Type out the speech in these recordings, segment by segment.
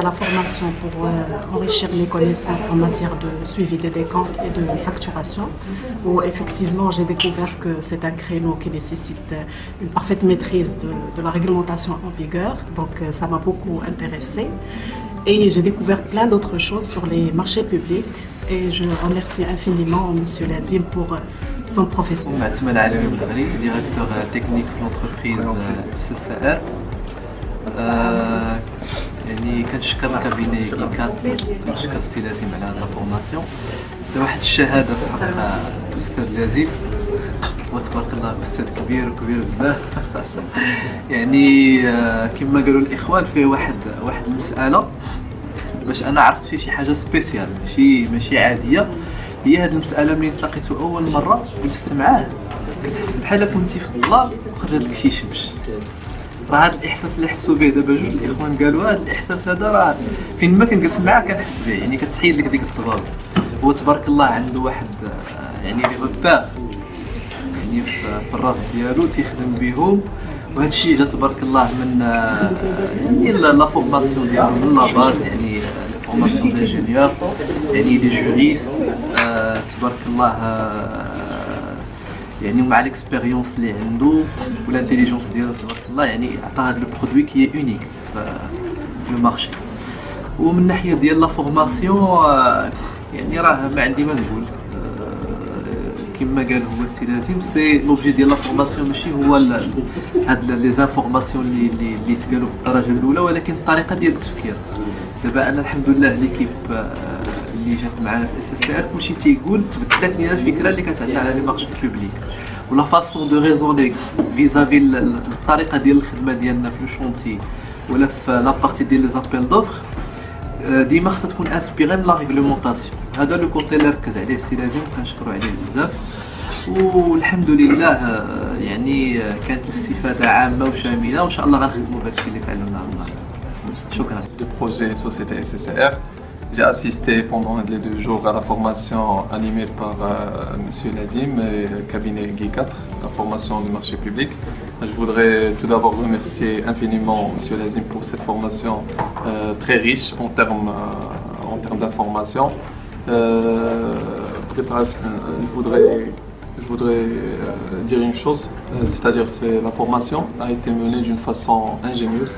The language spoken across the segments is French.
à la formation pour enrichir mes connaissances en matière de suivi des décomptes et de facturation, où effectivement j'ai découvert que c'est un créneau qui nécessite une parfaite maîtrise de la réglementation en vigueur, donc ça m'a beaucoup intéressée. Et j'ai découvert plein d'autres choses sur les marchés publics et je remercie infiniment M. Lazim pour son professionnalisme. معتمد على المدغري ديريكتور تكنيك في لونتربريز CCR. يعني كنشكر كابيني كيكات كنشكر السي لازم على هاد لافورماسيون. واحد الشهاده في حق الاستاذ لازم وتبارك الله استاذ كبير وكبير بزاف. يعني كما قالوا الاخوان فيه واحد المساله باش انا عرفت فيه شي حاجه سبيسيال ماشي عاديه. هي هاد المساله ملي تلاقيتو اول مره جلست معاه كتحس بحال كنتي في الظلام وخرج لك شي شمس. راه هاد الاحساس اللي حسوا به دابا جوج الاخوان قالوا هاد الاحساس هذا راه فين ما كنجلس معاه كنحس به، يعني كتحيد لك ديك الضباب. هو تبارك الله عنده واحد يعني لي غباغ يعني في الراس ديالو تيخدم بهم، وهذا الشيء جا تبارك الله من يعني لا فورماسيون ديالو من لا باز، يعني فورماسيون دانجينيور يعني لي جوريست تبارك الله يعني مع ليكسبيريونس اللي عنده والانتيليجونس ديالو تبارك الله يعني عطى هذا لو برودوي كي اونيك في لو مارشي. ومن ناحيه ديال لا فورماسيون يعني راه ما عندي ما نقول، كما قال هو السي لازم سي لوبجي ديال لا فورماسيون ماشي هو هاد لي زانفورماسيون اللي تقالوا في الدرجه الاولى، ولكن الطريقه ديال التفكير. دابا انا الحمد لله ليكيب اللي جات معنا في اس اس ار كلشي تيقول تبدلت لينا الفكره اللي كتعطينا على لي مارشي بوبليك ولا فاسون دو ريزوني فيزافي الطريقه ديال الخدمه ديالنا في لو شونتي ولا في لا بارتي ديال لي زابيل دوفر. ديما خصها تكون انسبيري من لا ريغلومونطاسيون. هذا لو كونتي اللي ركز عليه السي لازم كنشكروا عليه بزاف، والحمد لله يعني كانت الاستفاده عامه وشامله، وان شاء الله غنخدموا بهذا الشيء اللي تعلمناه من بعد. شكرا. Le projet Société SSR. J'ai assisté pendant les 2 jours à la formation animée par Monsieur Lazim et le cabinet G4, la formation du marché public. Je voudrais tout d'abord remercier infiniment Monsieur Lazim pour cette formation très riche en termes d'information. Je voudrais dire une chose, c'est-à-dire que la formation a été menée d'une façon ingénieuse.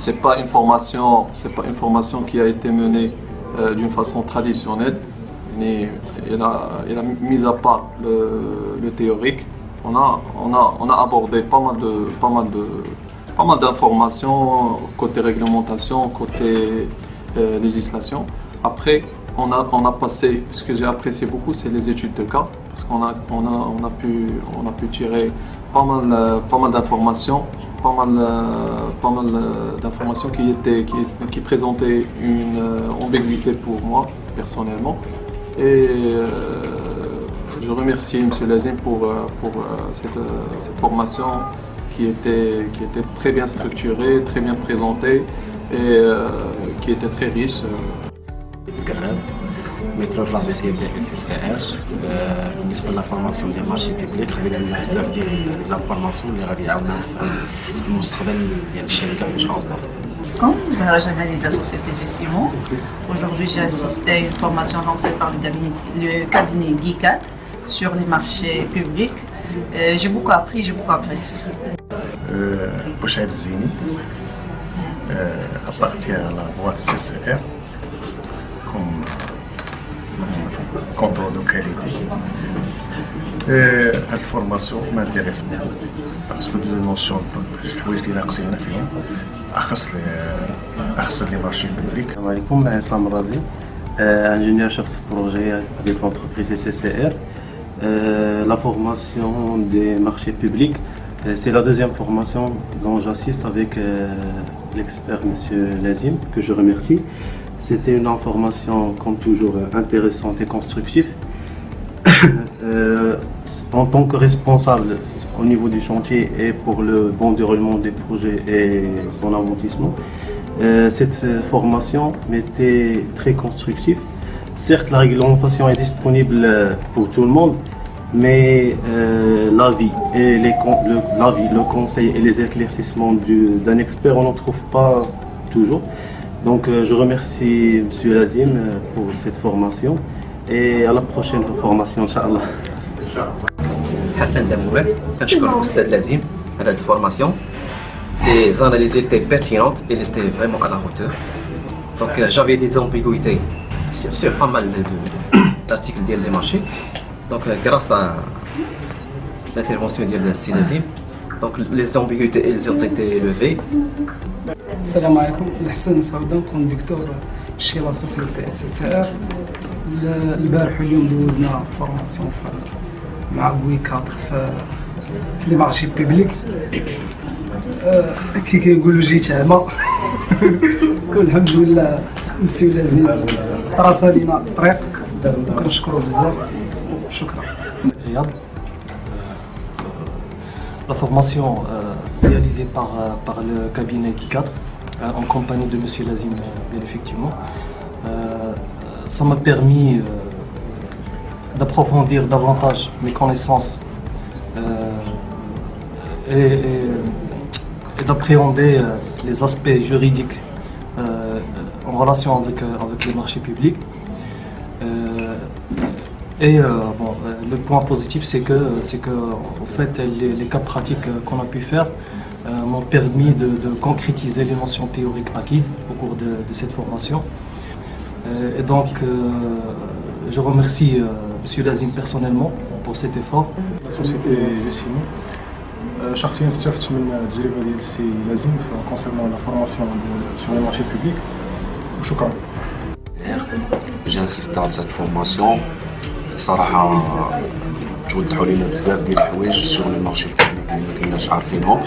C'est pas une formation qui a été menée d'une façon traditionnelle. Il a mis à part le théorique. On a abordé pas mal d'informations côté réglementation, côté législation. Après, on a passé, ce que j'ai apprécié beaucoup, c'est les études de cas, parce qu'on a pu tirer pas mal d'informations. Pas mal d'informations qui présentaient une ambiguïté pour moi personnellement, et je remercie M. Lazim pour cette formation qui était très bien structurée, très bien présentée et qui était très riche. مترو في لاسوسيتي اس اس ار. بالنسبه للفورماسيون ديال المارشي بيبليك خدينا لنا بزاف ديال لي زانفورماسيون اللي غادي يعاوننا في المستقبل ديال الشركه ان شاء الله. Zahra Jamali de la société Gessimo. Aujourd'hui, j'ai assisté à une formation lancée par le cabinet G4 sur les marchés publics. J'ai beaucoup appris, j'ai beaucoup apprécié. Bouchaïd Zini appartient à la boîte CCR comme contrôle de qualité. Cette formation m'intéresse beaucoup parce que des notions الحوايج اللي ناقصين فيهم أخص les marchés publics. Assalamu alaikum, Sam Razi, ingénieur chef de projet avec l'entreprise SSR. La formation des marchés publics, c'est la 2e formation dont j'assiste avec l'expert M. Lazim, que je remercie. C'était une information comme toujours intéressante et constructive. En tant que responsable au niveau du chantier et pour le bon déroulement des projets et son aboutissement, cette formation m'était très constructive. Certes, la réglementation est disponible pour tout le monde, mais l'avis, le conseil et les éclaircissements d'un expert, on n'en trouve pas toujours. Donc je remercie M. Lazim pour cette formation et à la prochaine formation, Inch'Allah. Hassan Damouret, كنشكر الأستاذ لازم على cette formation. Les analyses étaient pertinentes, elles étaient vraiment à la hauteur. Donc j'avais des ambiguïtés sur pas mal d'articles des marchés. Donc grâce à l'intervention de C. Lazim, donc les ambiguïtés elles ont été levées. السلام عليكم. الحسن صودان كوندكتور شي لا سوسيتي اس اس ار. البارح واليوم دوزنا فورماسيون مع بوي 4 في لي مارشي بوبليك. كي كيقولوا جيت عامة. والحمد لله مسيو لازم طرس لينا الطريق وكنشكرو بزاف وشكرا. La formation réalisée par le cabinet G4 en compagnie de M. Lazim, bien effectivement, ça m'a permis d'approfondir davantage mes connaissances et d'appréhender les aspects juridiques en relation avec les marchés publics. Le point positif, c'est que en fait, les cas pratiques qu'on a pu faire m'ont permis de concrétiser les notions théoriques acquises au cours de cette formation. Et donc, je remercie M. Lazim personnellement pour cet effort. La société Gessimo. شخصيا استفدت من التجربة ديال السي لازم concernant la formation sur les marchés publics. وشكرا. J'ai assisté à cette formation. صراحة توضحوا لنا بزاف ديال الحوايج سور لي مارشي بوبليك اللي ما كناش عارفينهم.